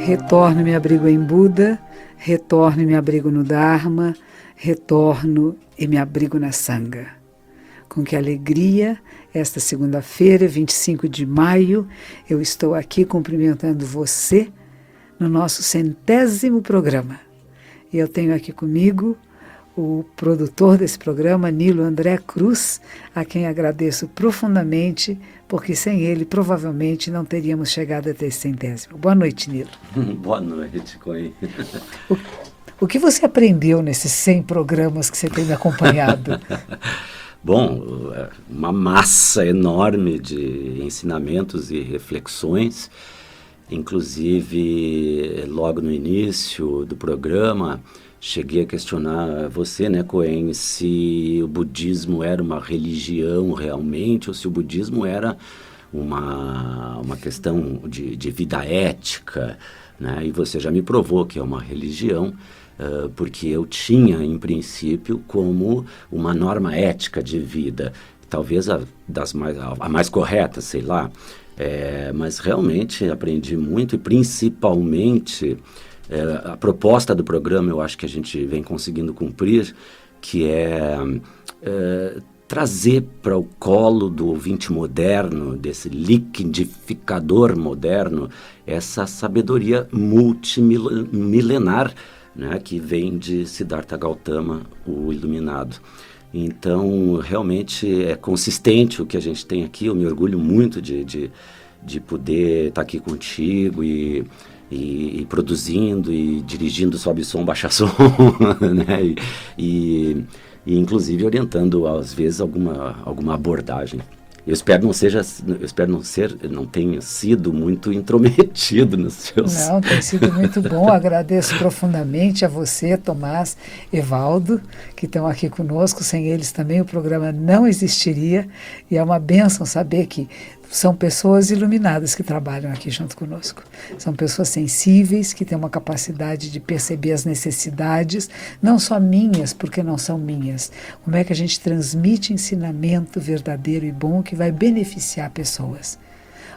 Retorno e me abrigo em Buda, retorno e me abrigo no Dharma, retorno e me abrigo na Sangha. Com que alegria, esta segunda-feira, 25 de maio, eu estou aqui cumprimentando você no nosso 100º programa. E eu tenho aqui comigo o produtor desse programa, Nilo André Cruz, a quem agradeço profundamente, porque sem ele provavelmente não teríamos chegado até esse 100º. Boa noite, Nilo. Boa noite, Coen. O que você aprendeu nesses 100 programas que você tem me acompanhado? Bom, uma massa enorme de ensinamentos e reflexões. Inclusive, logo no início do programa, cheguei a questionar você, né, Coen, se o budismo era uma religião realmente, ou se o budismo era uma questão de vida ética, né? E você já me provou que é uma religião, porque eu tinha, em princípio, como uma norma ética de vida, talvez a mais correta, sei lá, mas realmente aprendi muito, e principalmente a proposta do programa eu acho que a gente vem conseguindo cumprir, que é trazer para o colo do ouvinte moderno, desse liquidificador moderno, essa sabedoria multimilenar, né, que vem de Siddhartha Gautama, o Iluminado. Então, realmente é consistente o que a gente tem aqui. Eu me orgulho muito de poder estar aqui contigo e produzindo e dirigindo Sobe Som, Baixa Som, né? E inclusive orientando, às vezes, alguma abordagem. Eu espero não tenha sido muito intrometido nos seus... Não, tem sido muito bom. Agradeço profundamente a você, Tomás, Evaldo, que estão aqui conosco. Sem eles também o programa não existiria. E é uma bênção saber que são pessoas iluminadas que trabalham aqui junto conosco. São pessoas sensíveis, que têm uma capacidade de perceber as necessidades, não só minhas, porque não são minhas. Como é que a gente transmite ensinamento verdadeiro e bom que vai beneficiar pessoas.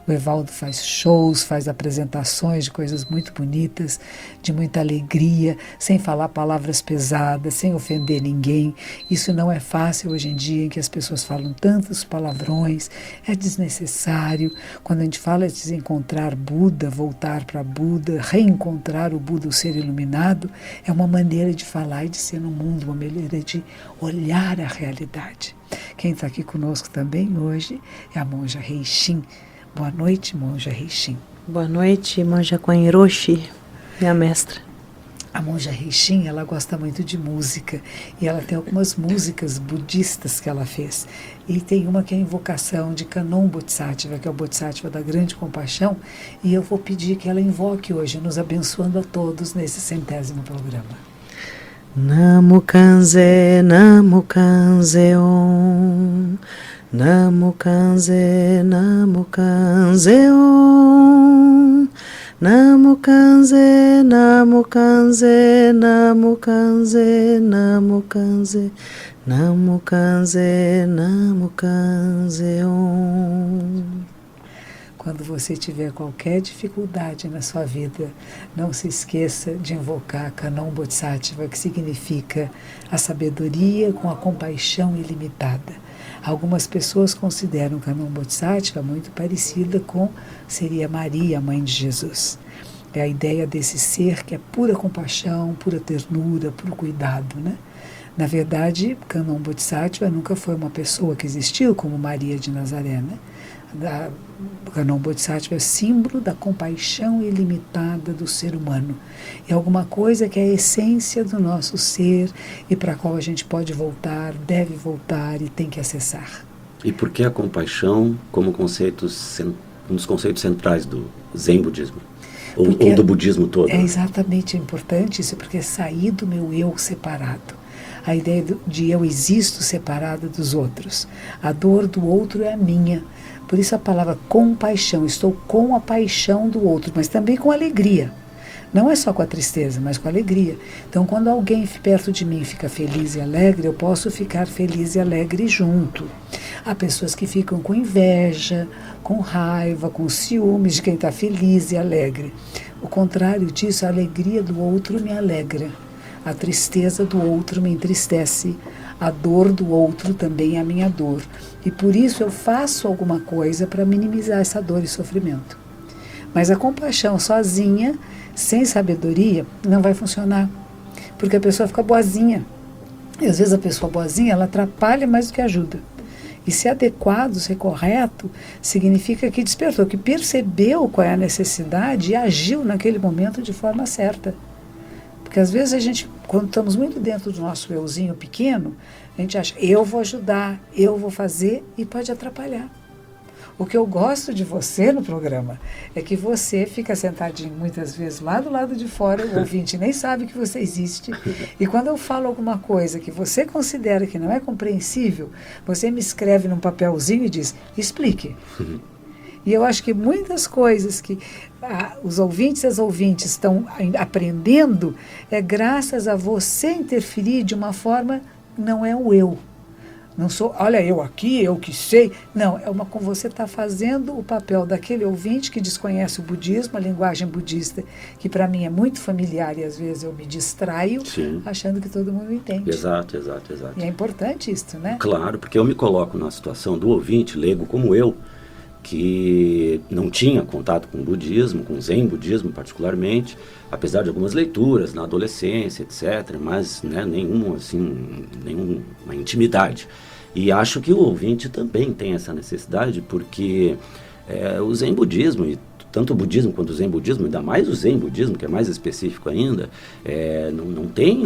O Evaldo faz shows, faz apresentações de coisas muito bonitas, de muita alegria, sem falar palavras pesadas, sem ofender ninguém. Isso não é fácil hoje em dia, em que as pessoas falam tantos palavrões, é desnecessário. Quando a gente fala de desencontrar Buda, voltar para Buda, reencontrar o Buda, o ser iluminado, é uma maneira de falar e de ser no mundo, uma maneira de olhar a realidade. Quem está aqui conosco também hoje é a monja Reishin. Boa noite, monja Reishin. Boa noite, monja Coen Roshi, minha mestra. A monja Reishin, ela gosta muito de música, e ela tem algumas músicas budistas que ela fez. E tem uma que é a invocação de Kannon Bodhisattva, que é o Bodhisattva da Grande Compaixão, e eu vou pedir que ela invoque hoje, nos abençoando a todos nesse 100º programa. Namo Kanze Om. Namo Kanze Om. Namo Kanze Om. Quando você tiver qualquer dificuldade na sua vida, não se esqueça de invocar Kannon Bodhisattva, que significa a sabedoria com a compaixão ilimitada. Algumas pessoas consideram Kannon Bodhisattva muito parecida com, seria Maria, mãe de Jesus. É a ideia desse ser que é pura compaixão, pura ternura, puro cuidado, né? Na verdade, Kannon Bodhisattva nunca foi uma pessoa que existiu como Maria de Nazaré, né? Kannon Bodhisattva é símbolo da compaixão ilimitada do ser humano. É alguma coisa que é a essência do nosso ser e para a qual a gente pode voltar, deve voltar e tem que acessar. E por que a compaixão como um dos conceitos centrais do Zen budismo? Ou do budismo todo? É exatamente importante isso, porque é sair do meu eu separado. A ideia de eu existo separada dos outros. A dor do outro é a minha. Por isso a palavra compaixão, estou com a paixão do outro, mas também com alegria. Não é só com a tristeza, mas com a alegria. Então, quando alguém perto de mim fica feliz e alegre, eu posso ficar feliz e alegre junto. Há pessoas que ficam com inveja, com raiva, com ciúmes de quem está feliz e alegre. O contrário disso, a alegria do outro me alegra. A tristeza do outro me entristece. A dor do outro também é a minha dor. E por isso eu faço alguma coisa para minimizar essa dor e sofrimento. Mas a compaixão sozinha, sem sabedoria, não vai funcionar. Porque a pessoa fica boazinha. E às vezes a pessoa boazinha, ela atrapalha mais do que ajuda. E ser adequado, ser correto, significa que despertou, que percebeu qual é a necessidade e agiu naquele momento de forma certa. Porque às vezes a gente, quando estamos muito dentro do nosso euzinho pequeno, a gente acha, eu vou ajudar, eu vou fazer, e pode atrapalhar. O que eu gosto de você no programa é que você fica sentadinho muitas vezes lá do lado de fora, o ouvinte nem sabe que você existe, e quando eu falo alguma coisa que você considera que não é compreensível, você me escreve num papelzinho e diz, explique. E eu acho que muitas coisas que os ouvintes e as ouvintes estão aprendendo é graças a você interferir de uma forma, não é o eu. Não sou, olha, eu aqui, eu que sei. Não, é como você está fazendo o papel daquele ouvinte que desconhece o budismo, a linguagem budista, que para mim é muito familiar e às vezes eu me distraio, sim, achando que todo mundo entende. Exato. E é importante isso, né? Claro, porque eu me coloco na situação do ouvinte, leigo como eu, que não tinha contato com o budismo, com o Zen budismo particularmente, apesar de algumas leituras na adolescência, etc., mas né, nenhuma intimidade. E acho que o ouvinte também tem essa necessidade, porque o Zen budismo, e tanto o budismo quanto o Zen budismo, ainda mais o Zen budismo, que é mais específico ainda, não tem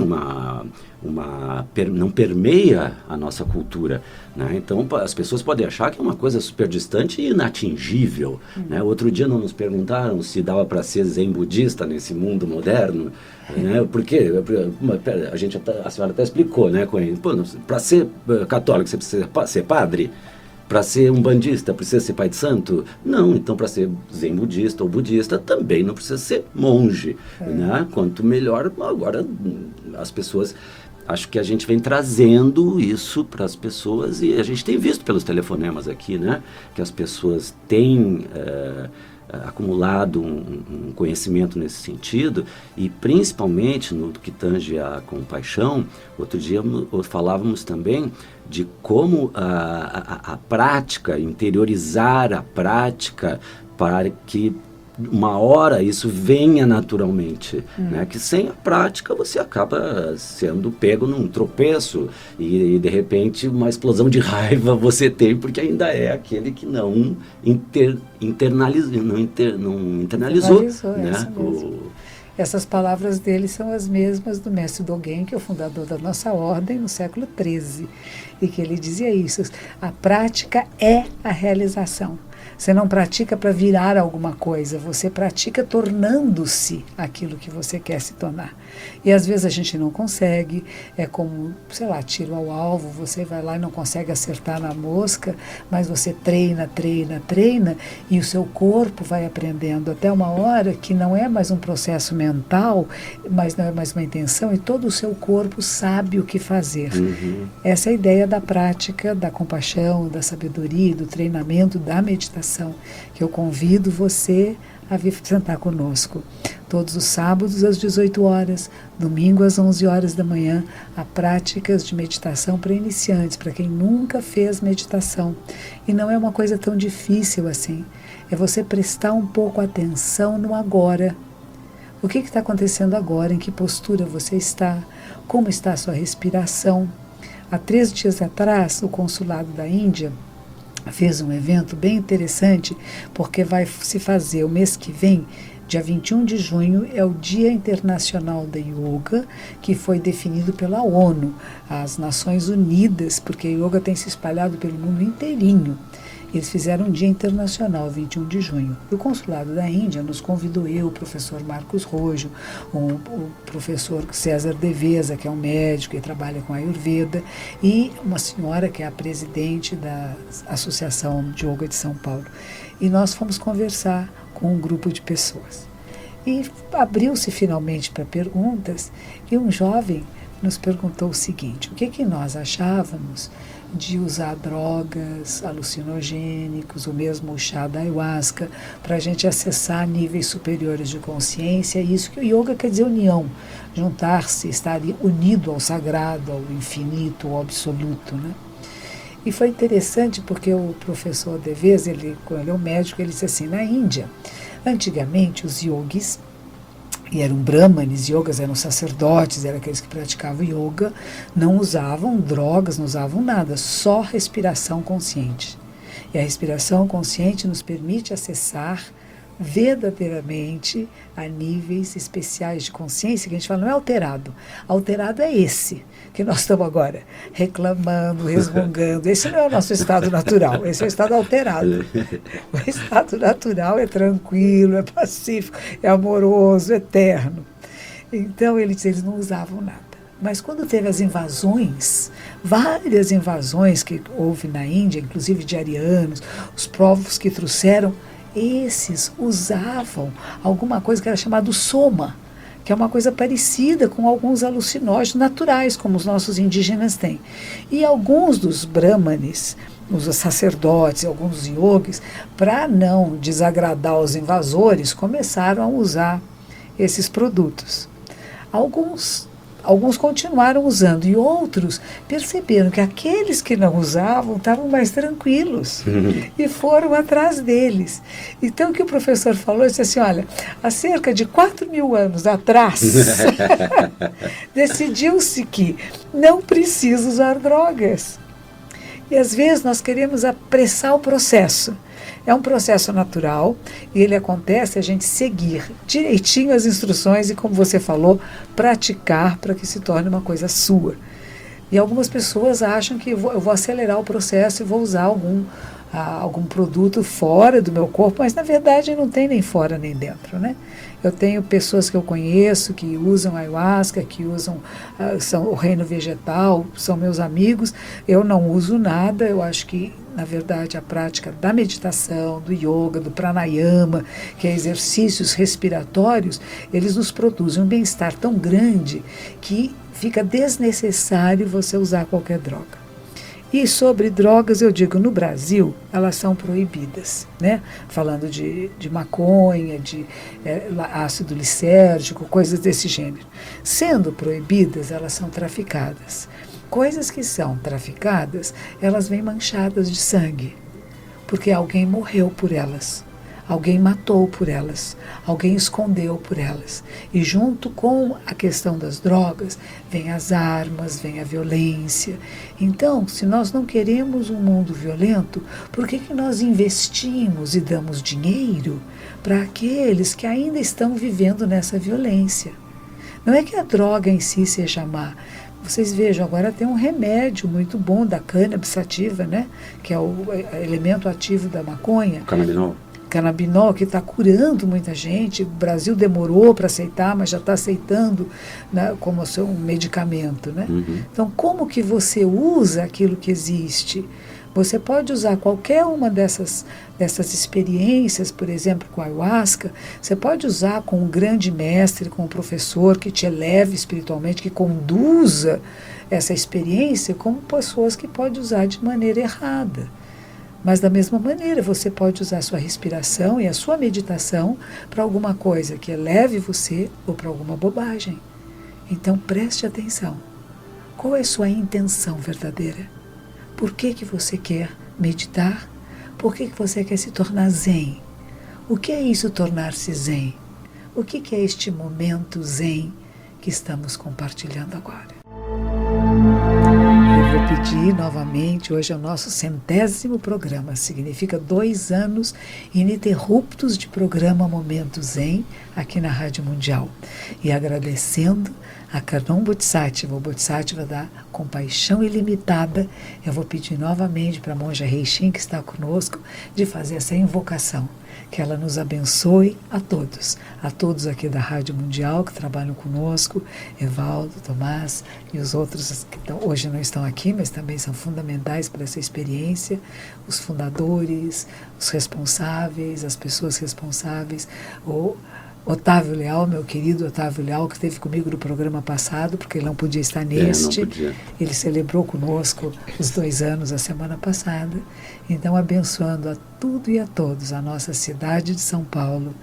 não permeia a nossa cultura, né? Então as pessoas podem achar que é uma coisa super distante e inatingível, né? Outro dia não nos perguntaram se dava para ser Zen budista nesse mundo moderno, né? Porque a senhora até explicou, né, para ser católico você precisa ser padre? Para ser um bandista, precisa ser pai de santo? Não, então para ser zen budista ou budista também não precisa ser monge, né? Quanto melhor, agora as pessoas, acho que a gente vem trazendo isso para as pessoas e a gente tem visto pelos telefonemas aqui, né? Que as pessoas têm acumulado um conhecimento nesse sentido e principalmente no que tange a compaixão. Outro dia falávamos também de como a prática, interiorizar a prática para que uma hora isso venha naturalmente, né? Que sem a prática você acaba sendo pego num tropeço e de repente uma explosão de raiva você tem porque ainda é aquele que não internalizou, né? Essas palavras dele são as mesmas do mestre Dogen, que é o fundador da nossa ordem no século XIII, e que ele dizia isso, a prática é a realização. Você não pratica para virar alguma coisa, você pratica tornando-se aquilo que você quer se tornar. E às vezes a gente não consegue, é como, sei lá, tiro ao alvo, você vai lá e não consegue acertar na mosca, mas você treina, e o seu corpo vai aprendendo até uma hora que não é mais um processo mental, mas não é mais uma intenção, e todo o seu corpo sabe o que fazer. Essa é a ideia da prática, da compaixão, da sabedoria, do treinamento, da meditação, que eu convido você a vir sentar conosco. Todos os sábados às 18 horas, domingo às 11 horas da manhã, há práticas de meditação para iniciantes, para quem nunca fez meditação. E não é uma coisa tão difícil assim. É você prestar um pouco atenção no agora. O que está acontecendo agora? Em que postura você está? Como está a sua respiração? Há 3 dias atrás, o consulado da Índia fez um evento bem interessante, porque vai se fazer o mês que vem, dia 21 de junho, é o Dia Internacional da Yoga, que foi definido pela ONU, as Nações Unidas, porque a yoga tem se espalhado pelo mundo inteirinho. Eles fizeram um dia internacional, 21 de junho. E o consulado da Índia nos convidou o professor Marcos Rojo, o professor César Devesa, que é um médico e trabalha com Ayurveda, e uma senhora que é a presidente da Associação de Yoga de São Paulo. E nós fomos conversar com um grupo de pessoas. E abriu-se finalmente para perguntas, e um jovem nos perguntou o seguinte: o que nós achávamos de usar drogas, alucinogênicos, o mesmo chá da ayahuasca, para a gente acessar níveis superiores de consciência. Isso que o yoga quer dizer união, juntar-se, estar unido ao sagrado, ao infinito, ao absoluto, né? E foi interessante porque o professor Devez, ele é um médico, ele disse assim: na Índia, antigamente os yogis, e eram brahmanes, yogas eram sacerdotes, eram aqueles que praticavam yoga, não usavam drogas, não usavam nada, só respiração consciente. E a respiração consciente nos permite acessar verdadeiramente a níveis especiais de consciência, que a gente fala, não é alterado. Alterado é esse, que nós estamos agora reclamando, resmungando. Esse não é o nosso estado natural, esse é o estado alterado. O estado natural é tranquilo, é pacífico, é amoroso, é eterno. Então, eles não usavam nada. Mas quando teve as invasões, várias invasões que houve na Índia, inclusive de arianos, os povos que trouxeram, esses usavam alguma coisa que era chamado soma, que é uma coisa parecida com alguns alucinógenos naturais, como os nossos indígenas têm. E alguns dos brahmanes, os sacerdotes, alguns yogis, para não desagradar os invasores, começaram a usar esses produtos. Alguns continuaram usando e outros perceberam que aqueles que não usavam estavam mais tranquilos e foram atrás deles. Então, o que o professor falou, disse assim, olha, há cerca de 4.000 anos atrás, decidiu-se que não precisa usar drogas. E às vezes nós queremos apressar o processo. É um processo natural e ele acontece a gente seguir direitinho as instruções e, como você falou, praticar para que se torne uma coisa sua. E algumas pessoas acham que eu vou acelerar o processo e vou usar algum produto fora do meu corpo, mas na verdade não tem nem fora nem dentro, né? Eu tenho pessoas que eu conheço que usam ayahuasca, que usam o reino vegetal, são meus amigos. Eu não uso nada, eu acho que, na verdade, a prática da meditação, do yoga, do pranayama, que é exercícios respiratórios, eles nos produzem um bem-estar tão grande que fica desnecessário você usar qualquer droga. E sobre drogas, eu digo, no Brasil, elas são proibidas, né? Falando de maconha, de ácido lisérgico, coisas desse gênero. Sendo proibidas, elas são traficadas. Coisas que são traficadas, elas vêm manchadas de sangue, porque alguém morreu por elas. Alguém matou por elas, alguém escondeu por elas. E junto com a questão das drogas, vem as armas, vem a violência. Então, se nós não queremos um mundo violento, por que nós investimos e damos dinheiro para aqueles que ainda estão vivendo nessa violência? Não é que a droga em si seja má. Vocês vejam, agora tem um remédio muito bom da cannabis sativa, né? Que é o elemento ativo da maconha. Canabinol, que está curando muita gente. O Brasil demorou para aceitar, mas já está aceitando, né, como um medicamento, né? Então, como que você usa aquilo que existe? Você pode usar qualquer uma dessas experiências, por exemplo, com a ayahuasca, você pode usar com um grande mestre, com um professor que te eleve espiritualmente, que conduza essa experiência, como pessoas que podem usar de maneira errada. Mas, da mesma maneira, você pode usar a sua respiração e a sua meditação para alguma coisa que eleve você ou para alguma bobagem. Então, preste atenção. Qual é a sua intenção verdadeira? Por que você quer meditar? Por que você quer se tornar zen? O que é isso, tornar-se zen? O que é este momento zen que estamos compartilhando agora? Eu vou pedir novamente, hoje é o nosso 100º programa, significa 2 anos ininterruptos de programa Momento Zen aqui na Rádio Mundial. E agradecendo a Kanon Bodhisattva, o Bodhisattva da Compaixão Ilimitada, eu vou pedir novamente para a monja Reishin, que está conosco, de fazer essa invocação. Que ela nos abençoe a todos aqui da Rádio Mundial que trabalham conosco, Evaldo, Tomás e os outros que hoje não estão aqui, mas também são fundamentais para essa experiência, os fundadores, os responsáveis, as pessoas responsáveis, Otávio Leal, meu querido Otávio Leal, que esteve comigo no programa passado, porque ele não podia estar neste. Não podia. Ele celebrou conosco os 2 anos a semana passada. Então, abençoando a tudo e a todos, a nossa cidade de São Paulo,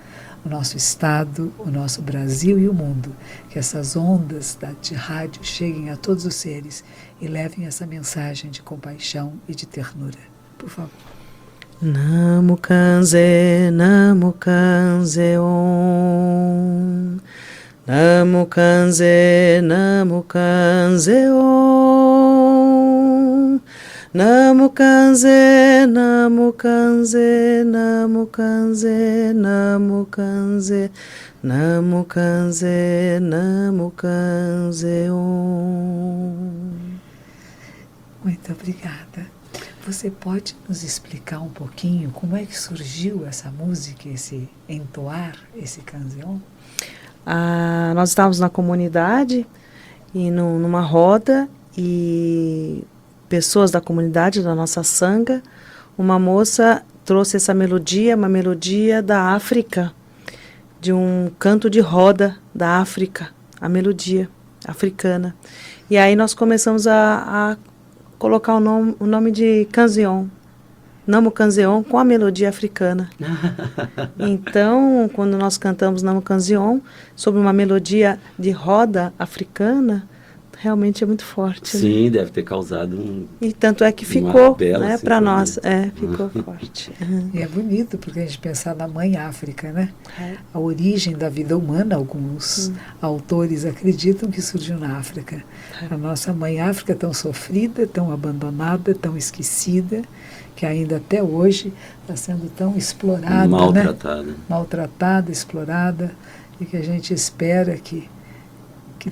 o nosso estado, o nosso Brasil e o mundo. Que essas ondas de rádio cheguem a todos os seres e levem essa mensagem de compaixão e de ternura. Por favor. Namo Kanze Om. Namo Kanze Om. Namo Kanze Om. Muito obrigada. Você pode nos explicar um pouquinho como é que surgiu essa música, esse entoar, esse canção? Nós estávamos na comunidade e numa roda e pessoas da comunidade, da nossa sanga, uma moça trouxe essa melodia, uma melodia da África, de um canto de roda da África, a melodia africana. E aí nós começamos a colocar o nome de Canzeon, Namo Canzeon, com a melodia africana. Então, quando nós cantamos Namo Canzeon, sobre uma melodia de roda africana, realmente é muito forte. Sim, né? Deve ter causado E tanto é que ficou, né, para nós. Ficou forte. E é bonito, porque a gente pensar na Mãe África, né? A origem da vida humana, alguns autores acreditam que surgiu na África. A nossa Mãe África tão sofrida, tão abandonada, tão esquecida, que ainda até hoje está sendo tão explorada, maltratada. Maltratada, explorada, e que a gente espera que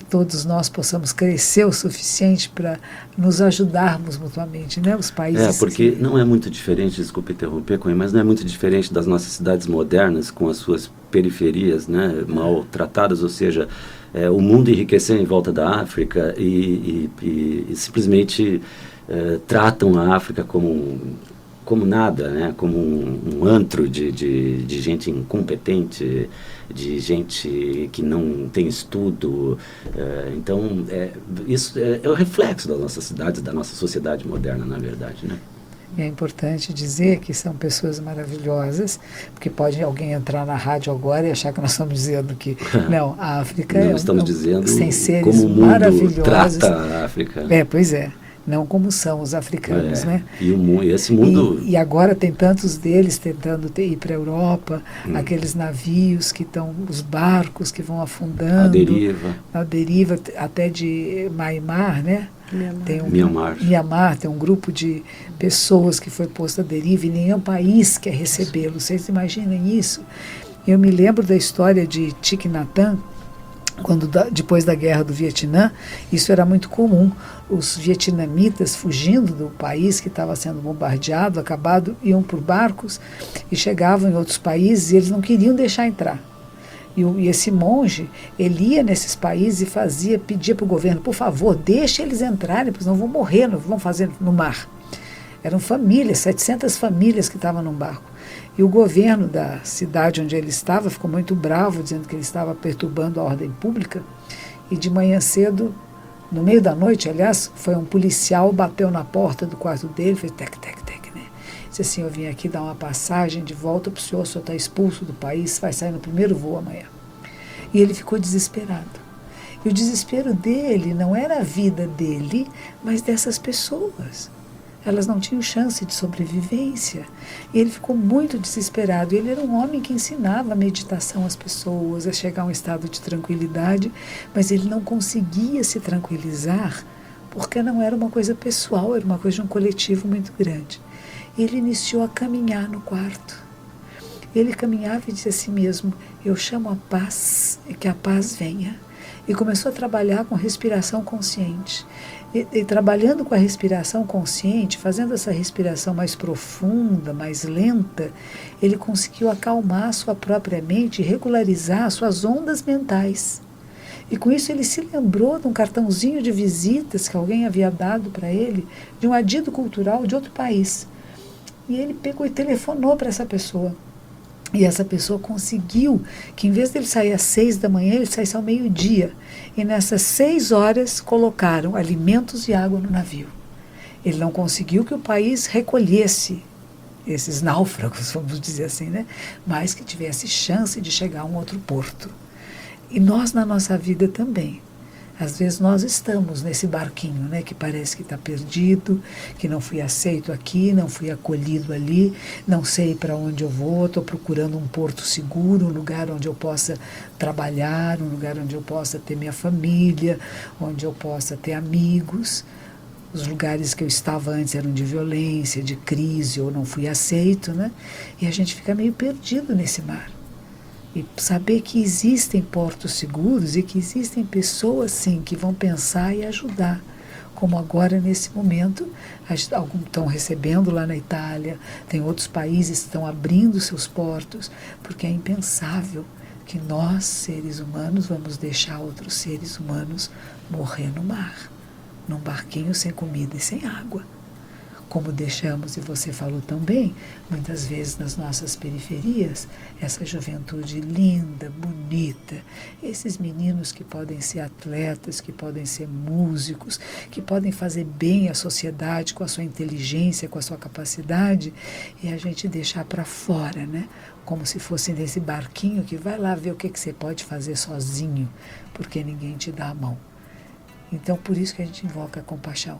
todos nós possamos crescer o suficiente para nos ajudarmos mutuamente, né? Os países... porque não é muito diferente, desculpe interromper, Cunha, mas não é muito diferente das nossas cidades modernas, com as suas periferias, né, maltratadas, ou seja, o mundo enriqueceu em volta da África e simplesmente tratam a África como nada, né? Como um antro de gente incompetente, de gente que não tem estudo. Então, isso é o reflexo das nossas cidades, da nossa sociedade moderna, na verdade, né? É importante dizer que são pessoas maravilhosas, porque pode alguém entrar na rádio agora e achar que nós estamos dizendo que não, a África não, estamos dizendo tem seres como o mundo maravilhosos. Trata a África. Pois é. Não como são os africanos, né? E esse mundo... E agora tem tantos deles tentando ir para a Europa, aqueles navios que estão, os barcos que vão afundando. A deriva até de Myanmar, né? Myanmar tem um grupo de pessoas que foi posto à deriva e nenhum país quer recebê-los. Vocês imaginem isso? Eu me lembro da história de Thich Nhat Hanh, depois da guerra do Vietnã, isso era muito comum. Os vietnamitas fugindo do país que estava sendo bombardeado, iam por barcos e chegavam em outros países e eles não queriam deixar entrar. E esse monge, ele ia nesses países e pedia para o governo, por favor, deixe eles entrarem, porque senão vão morrer, não vão fazer no mar. Eram famílias, 700 famílias que estavam num barco. E o governo da cidade onde ele estava ficou muito bravo, dizendo que ele estava perturbando a ordem pública. E de manhã cedo, no meio da noite, aliás, foi um policial, bateu na porta do quarto dele, fez tec, tec, tec, né? Disse assim, eu vim aqui dar uma passagem de volta para o senhor está expulso do país, vai sair no primeiro voo amanhã. E ele ficou desesperado. E o desespero dele não era a vida dele, mas dessas pessoas. Elas não tinham chance de sobrevivência. E ele ficou muito desesperado. Ele era um homem que ensinava a meditação às pessoas, a chegar a um estado de tranquilidade, mas ele não conseguia se tranquilizar porque não era uma coisa pessoal, era uma coisa de um coletivo muito grande. Ele iniciou a caminhar no quarto. Ele caminhava e disse a si mesmo, eu chamo a paz e que a paz venha. E começou a trabalhar com respiração consciente. E trabalhando com a respiração consciente, fazendo essa respiração mais profunda, mais lenta, ele conseguiu acalmar a sua própria mente e regularizar suas ondas mentais. E com isso ele se lembrou de um cartãozinho de visitas que alguém havia dado para ele, de um adido cultural de outro país. E ele pegou e telefonou para essa pessoa. E essa pessoa conseguiu que, em vez dele sair às 6 da manhã, ele saísse ao meio-dia. E nessas 6 horas colocaram alimentos e água no navio. Ele não conseguiu que o país recolhesse esses náufragos, vamos dizer assim, né? Mas que tivesse chance de chegar a um outro porto. E nós, na nossa vida também. Às vezes nós estamos nesse barquinho, né, que parece que está perdido, que não fui aceito aqui, não fui acolhido ali, não sei para onde eu vou, estou procurando um porto seguro, um lugar onde eu possa trabalhar, um lugar onde eu possa ter minha família, onde eu possa ter amigos. Os lugares que eu estava antes eram de violência, de crise, ou não fui aceito, né? E a gente fica meio perdido nesse mar. E saber que existem portos seguros e que existem pessoas, sim, que vão pensar e ajudar. Como agora, nesse momento, alguns estão recebendo lá na Itália, tem outros países que estão abrindo seus portos, porque é impensável que nós, seres humanos, vamos deixar outros seres humanos morrer no mar, num barquinho sem comida e sem água. Como deixamos, e você falou também, muitas vezes nas nossas periferias, essa juventude linda, bonita, esses meninos que podem ser atletas, que podem ser músicos, que podem fazer bem à sociedade com a sua inteligência, com a sua capacidade, e a gente deixar para fora, né? Como se fosse nesse barquinho que vai lá ver o que você pode fazer sozinho, porque ninguém te dá a mão. Então, por isso que a gente invoca a compaixão.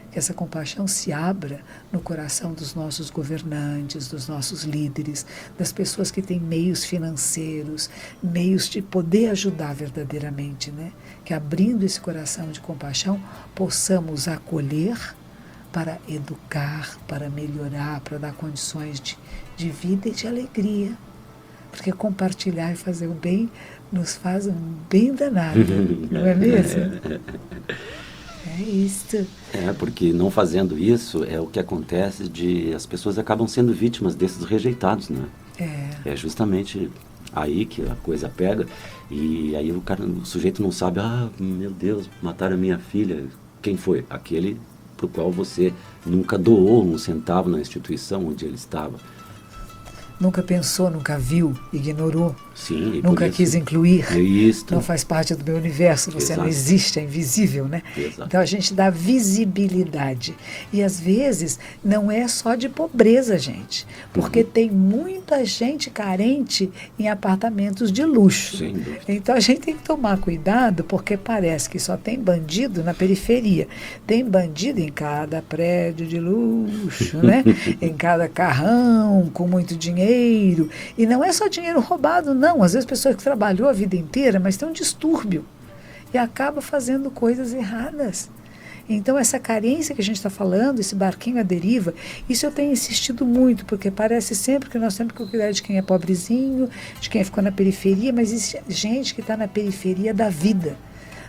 Que essa compaixão se abra no coração dos nossos governantes, dos nossos líderes, das pessoas que têm meios financeiros, meios de poder ajudar verdadeiramente, né? Que abrindo esse coração de compaixão, possamos acolher para educar, para melhorar, para dar condições de vida e de alegria. Porque compartilhar e fazer o bem nos faz um bem danado, não é mesmo? É isso. Porque não fazendo isso é o que acontece as pessoas acabam sendo vítimas desses rejeitados, né? É justamente aí que a coisa pega e aí o sujeito não sabe, meu Deus, mataram a minha filha. Quem foi? Aquele pro qual você nunca doou um centavo na instituição onde ele estava. Nunca pensou, nunca viu, ignorou. Sim, nunca quis incluir. Isso. Não faz parte do meu universo, você não existe, é invisível, né? Exato. Então a gente dá visibilidade. E às vezes não é só de pobreza, gente. Porque tem muita gente carente em apartamentos de luxo. Sem dúvida. Então a gente tem que tomar cuidado, porque parece que só tem bandido na periferia. Tem bandido em cada prédio de luxo, né? Em cada carrão, com muito dinheiro. E não é só dinheiro roubado, não. Às vezes pessoas que trabalhou a vida inteira, mas tem um distúrbio e acaba fazendo coisas erradas. Então essa carência que a gente está falando, esse barquinho à deriva, isso eu tenho insistido muito, porque parece sempre que nós temos que cuidar de quem é pobrezinho, de quem ficou na periferia, mas existe gente que está na periferia da vida,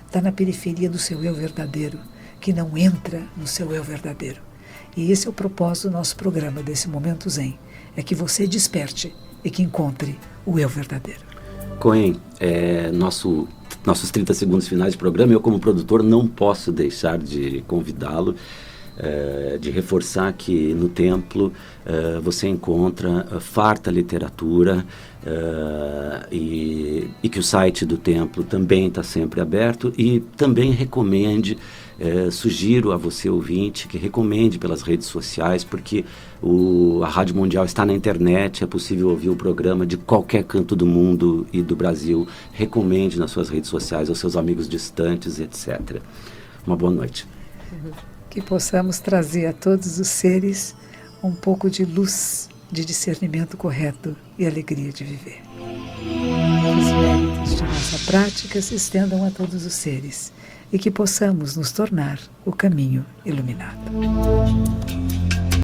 está na periferia do seu eu verdadeiro, que não entra no seu eu verdadeiro. E esse é o propósito do nosso programa, desse Momento Zen, é que você desperte e que encontre o eu verdadeiro. Cohen, nossos 30 segundos finais de programa, eu como produtor não posso deixar de convidá-lo, de reforçar que no templo você encontra farta literatura e que o site do templo também está sempre aberto e também sugiro a você, ouvinte, que recomende pelas redes sociais, porque a Rádio Mundial está na internet, é possível ouvir o programa de qualquer canto do mundo e do Brasil. Recomende nas suas redes sociais, aos seus amigos distantes, etc. Uma boa noite. Que possamos trazer a todos os seres um pouco de luz, de discernimento correto e alegria de viver. Que os méritos de nossa prática se estendam a todos os seres e que possamos nos tornar o caminho iluminado.